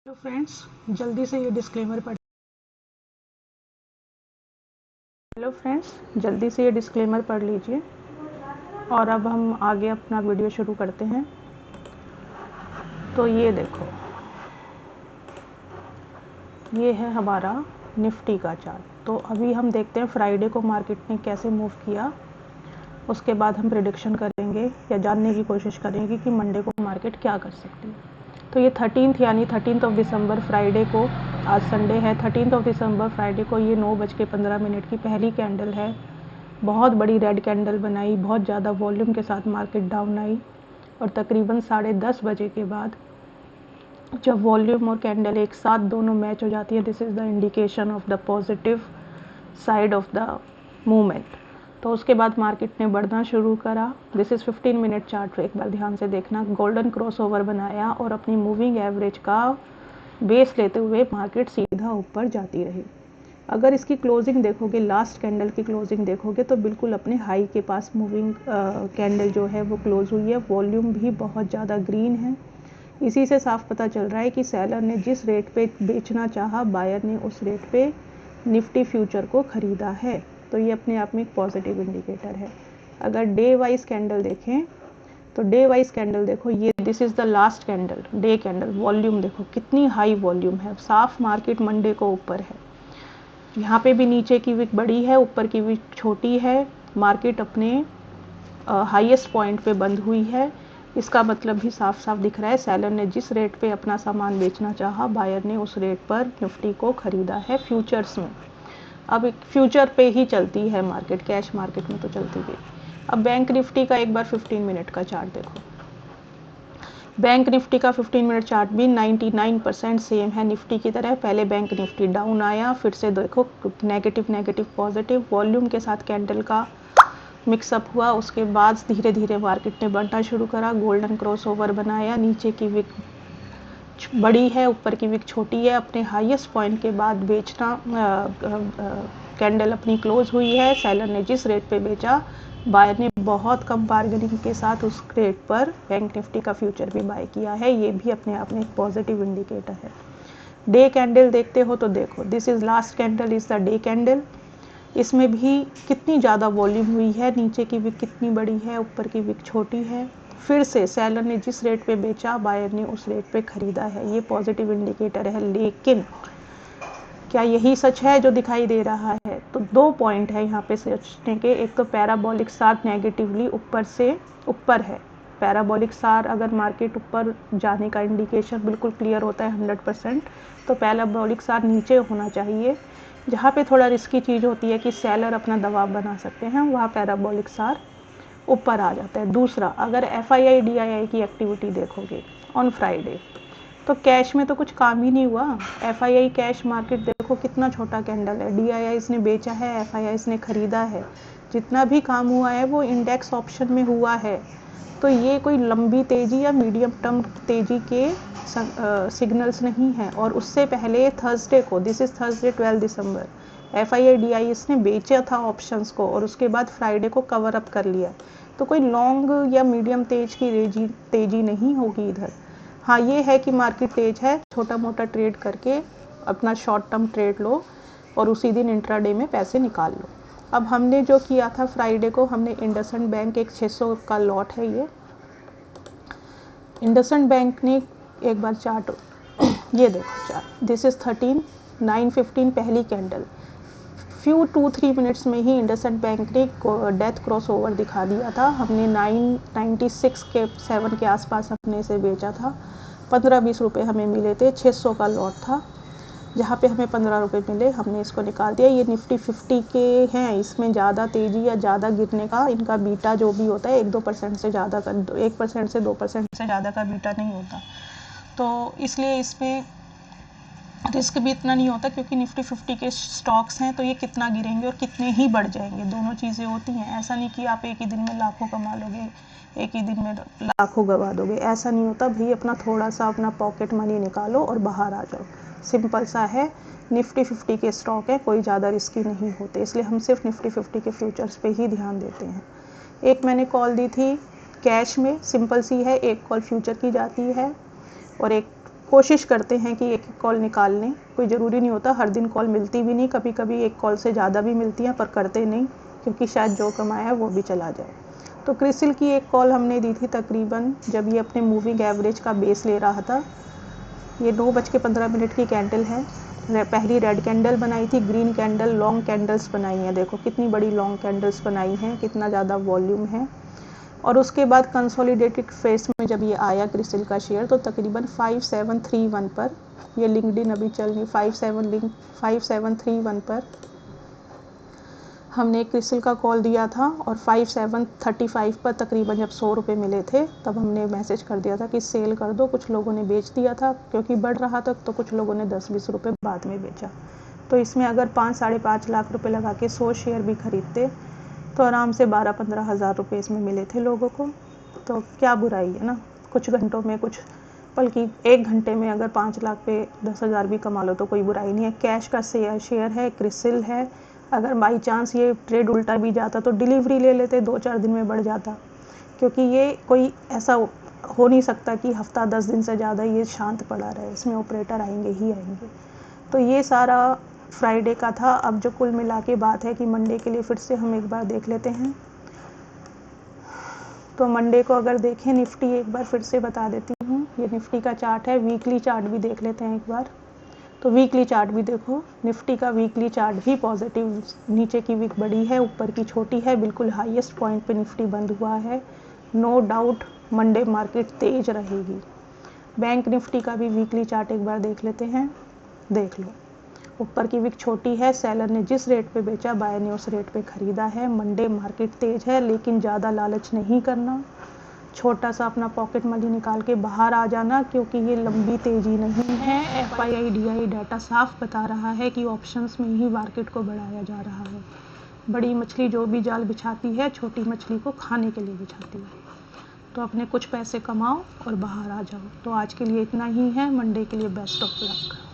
तो फ्रेंड्स जल्दी से ये डिस्क्लेमर पढ़ हेलो फ्रेंड्स जल्दी से ये डिस्क्लेमर पढ़ लीजिए और अब हम आगे अपना वीडियो शुरू करते हैं। तो ये देखो, ये है हमारा निफ्टी का चार्ट। तो अभी हम देखते हैं फ्राइडे को मार्केट ने कैसे मूव किया, उसके बाद हम प्रेडिक्शन करेंगे या जानने की कोशिश करेंगे कि मंडे को मार्केट क्या कर सकती है। तो ये 13th यानी 13th ऑफ दिसंबर फ्राइडे को, आज संडे है, 13th ऑफ दिसंबर फ्राइडे को ये 9:15 की पहली कैंडल है। बहुत बड़ी रेड कैंडल बनाई, बहुत ज़्यादा वॉल्यूम के साथ मार्केट डाउन आई और तकरीबन 10:30 बजे के बाद जब वॉल्यूम और कैंडल एक साथ दोनों मैच हो जाती है, this is the indication of the positive side of the movement. तो उसके बाद मार्केट ने बढ़ना शुरू करा। दिस इज़ 15 मिनट चार्ट, एक बार ध्यान से देखना। गोल्डन क्रॉस ओवर बनाया और अपनी मूविंग एवरेज का बेस लेते हुए मार्केट सीधा ऊपर जाती रही। अगर इसकी क्लोजिंग देखोगे, लास्ट कैंडल की क्लोजिंग देखोगे तो बिल्कुल अपने हाई के पास मूविंग कैंडल जो है वो क्लोज हुई है। वॉल्यूम भी बहुत ज़्यादा ग्रीन है। इसी से साफ पता चल रहा है कि सेलर ने जिस रेट पे बेचना चाहा, बायर ने उस रेट पे निफ्टी फ्यूचर को ख़रीदा है। तो ये अपने आप में एक पॉजिटिव इंडिकेटर है। अगर डे वाइज कैंडल देखें तो डे वाइज कैंडल देखो, ये this is the last candle, day candle. Volume देखो कितनी हाई वॉल्यूम है, साफ मार्केट मंडे को ऊपर है। यहाँ पे भी नीचे की विक बड़ी है, ऊपर की विक छोटी है। मार्केट अपने हाईएस्ट पॉइंट पे बंद हुई है। इसका मतलब भी साफ साफ दिख रहा है, सेलर ने जिस रेट पे अपना सामान बेचना चाहा, बायर ने उस रेट पर निफ्टी को ख़रीदा है फ्यूचर्स में। अब फ्यूचर पे ही चलती है मार्केट, कैश मार्केट में तो चलती गई। अब बैंक निफ्टी का एक बार 15 मिनट का चार्ट देखो। बैंक निफ्टी का 15 मिनट चार्ट भी 99% सेम है निफ्टी की तरह। पहले बैंक निफ्टी डाउन आया, फिर से देखो नेगेटिव पॉजिटिव वॉल्यूम के साथ कैंडल का मिक्सअप हुआ। उसके बाद धीरे धीरे मार्केट ने बढ़ना शुरू करा, गोल्डन क्रॉस ओवर बनाया, नीचे की विक बड़ी है, ऊपर की विक छोटी है। अपने हाईएस्ट पॉइंट के बाद बेचना कैंडल अपनी क्लोज हुई है। सेलर ने जिस रेट पे बेचा, बायर ने बहुत कम बार्गेनिंग के साथ उस रेट पर बैंक निफ्टी का फ्यूचर भी बाय किया है। ये भी अपने आप में एक पॉजिटिव इंडिकेटर है। डे कैंडल देखते हो तो देखो, this is last candle, is the day candle. इसमें भी कितनी ज़्यादा वॉल्यूम हुई है, नीचे की विक कितनी बड़ी है, ऊपर की विक छोटी है। फिर से सेलर ने जिस रेट पे बेचा, बायर ने उस रेट पे ख़रीदा है। ये पॉजिटिव इंडिकेटर है। लेकिन क्या यही सच है जो दिखाई दे रहा है? तो 2 पॉइंट है यहाँ पे सोचने के। एक तो पैराबोलिक सार नेगेटिवली ऊपर से ऊपर है। पैराबोलिक सार अगर मार्केट ऊपर जाने का इंडिकेशन बिल्कुल क्लियर होता है 100%, तो पैराबोलिक सार नीचे होना चाहिए। जहाँ पे थोड़ा रिस्की चीज़ होती है कि सेलर अपना दबाव बना सकते हैं, वहाँ पैराबोलिक सार ऊपर आ जाता है। दूसरा, अगर FII DII की एक्टिविटी देखोगे ऑन फ्राइडे, तो कैश में तो कुछ काम ही नहीं हुआ। FII कैश मार्केट देखो कितना छोटा कैंडल है। DII ने बेचा है, FII ने खरीदा है। जितना भी काम हुआ है वो इंडेक्स ऑप्शन में हुआ है। तो ये कोई लंबी तेज़ी या मीडियम टर्म तेज़ी के सिग्नल्स नहीं है। और उससे पहले थर्सडे को, this is Thursday 12 December, FII DII ने बेचा था ऑप्शंस को और उसके बाद फ्राइडे को कवर अप कर लिया। तो कोई लॉन्ग या मीडियम तेज़ की तेज़ी नहीं होगी इधर। हाँ, ये है कि मार्केट तेज है, छोटा मोटा ट्रेड करके अपना शॉर्ट टर्म ट्रेड लो और उसी दिन इंट्राडे में पैसे निकाल लो। अब हमने जो किया था फ्राइडे को, हमने इंडसइंड बैंक, एक 600 का लॉट है ये। इंडसइंड बैंक ने एक बार चार्ट ये देखो चार्ट, दिस इज़ 13/9/15 पहली कैंडल। फ्यू 2-3 मिनट्स में ही इंडसइंड बैंक ने डेथ क्रॉस ओवर दिखा दिया था। हमने 996 के 7 के आसपास हमने इसे बेचा था। 15-20 रुपये हमें मिले थे। 600 का लॉट था, जहाँ पे हमें 15 रुपये मिले, हमने इसको निकाल दिया। ये निफ्टी 50 के हैं, इसमें ज़्यादा तेज़ी या ज़्यादा गिरने का इनका बीटा जो भी होता है 1-2% से ज़्यादा का, 1% से 2% से ज़्यादा का बीटा नहीं होता। तो इसलिए इसमें रिस्क भी इतना नहीं होता, क्योंकि निफ्टी 50 के स्टॉक्स हैं, तो ये कितना गिरेंगे और कितने ही बढ़ जाएंगे, दोनों चीज़ें होती हैं। ऐसा नहीं कि आप एक ही दिन में लाखों कमा लोगे, एक ही दिन में लाखों गवा दोगे, ऐसा नहीं होता भाई। अपना थोड़ा सा अपना पॉकेट मनी निकालो और बाहर आ जाओ, सिंपल सा है। निफ्टी 50 के स्टॉक है, कोई ज़्यादा रिस्की नहीं होते, इसलिए हम सिर्फ निफ्टी 50 के फ्यूचर्स पे ही ध्यान देते हैं। एक मैंने कॉल दी थी कैश में, सिंपल सी है, एक कॉल फ्यूचर की जाती है और एक कोशिश करते हैं कि एक कॉल निकाल लें। कोई ज़रूरी नहीं होता, हर दिन कॉल मिलती भी नहीं, कभी कभी एक कॉल से ज़्यादा भी मिलती हैं, पर करते नहीं क्योंकि शायद जो कमाया है वो भी चला जाए। तो क्रिसिल की एक कॉल हमने दी थी तकरीबन जब ये अपने मूविंग एवरेज का बेस ले रहा था। ये 9:15 की कैंडल है। पहली रेड कैंडल बनाई थी, ग्रीन कैंडल, लॉन्ग कैंडल्स बनाई हैं, देखो कितनी बड़ी लॉन्ग कैंडल्स बनाई हैं, कितना ज़्यादा वॉल्यूम है। और उसके बाद कंसोलिडेटेड फेस में जब ये आया क्रिसिल का शेयर तो तकरीबन 5731 पर, ये लिंक्डइन अभी चल रही 5731 पर हमने क्रिसिल का कॉल दिया था। और 5735 पर तकरीबन जब 100 रुपये मिले थे तब हमने मैसेज कर दिया था कि सेल कर दो। कुछ लोगों ने बेच दिया था क्योंकि बढ़ रहा था, तो कुछ लोगों ने 10-20 रुपये बाद में बेचा। तो इसमें अगर 5-5.5 लाख रुपए लगा के 100 शेयर भी खरीदते तो आराम से 12-15 हज़ार रुपये इसमें मिले थे लोगों को। तो क्या बुराई है ना, कुछ घंटों में, कुछ बल्कि 1 घंटे में अगर 5 लाख पे 10,000 भी कमा लो तो कोई बुराई नहीं है। कैश का शेयर है, क्रिसिल है। अगर बाई चांस ये ट्रेड उल्टा भी जाता तो डिलीवरी ले लेते, 2-4 दिन में बढ़ जाता, क्योंकि ये कोई ऐसा हो नहीं सकता कि हफ्ता 10 दिन से ज़्यादा ये शांत पड़ा रहे, इसमें ऑपरेटर आएंगे ही आएंगे। तो ये सारा फ्राइडे का था। अब जो कुल मिला के बात है कि मंडे के लिए फिर से हम एक बार देख लेते हैं। तो मंडे को अगर देखें निफ्टी, एक बार फिर से बता देती हूँ, ये निफ्टी का चार्ट है। वीकली चार्ट भी देख लेते हैं एक बार। तो वीकली चार्ट भी देखो, निफ्टी का वीकली चार्ट भी पॉजिटिव, नीचे की वीक बड़ी है, ऊपर की छोटी है, बिल्कुल हाईएस्ट पॉइंट पे निफ्टी बंद हुआ है। नो डाउट मंडे मार्केट तेज रहेगी। बैंक निफ्टी का भी वीकली चार्ट एक बार देख लेते हैं, देख लो। ऊपर की वीक छोटी है, सेलर ने जिस रेट पे बेचा बायर ने उस रेट पे खरीदा है। मंडे मार्केट तेज है, लेकिन ज़्यादा लालच नहीं करना, छोटा सा अपना पॉकेट मनी निकाल के बाहर आ जाना, क्योंकि ये लंबी तेज़ी नहीं है। FII DI डाटा साफ बता रहा है कि ऑप्शंस में ही मार्केट को बढ़ाया जा रहा है। बड़ी मछली जो भी जाल बिछाती है छोटी मछली को खाने के लिए बिछाती है। तो अपने कुछ पैसे कमाओ और बाहर आ जाओ। तो आज के लिए इतना ही है, मंडे के लिए बेस्ट ऑफ लक।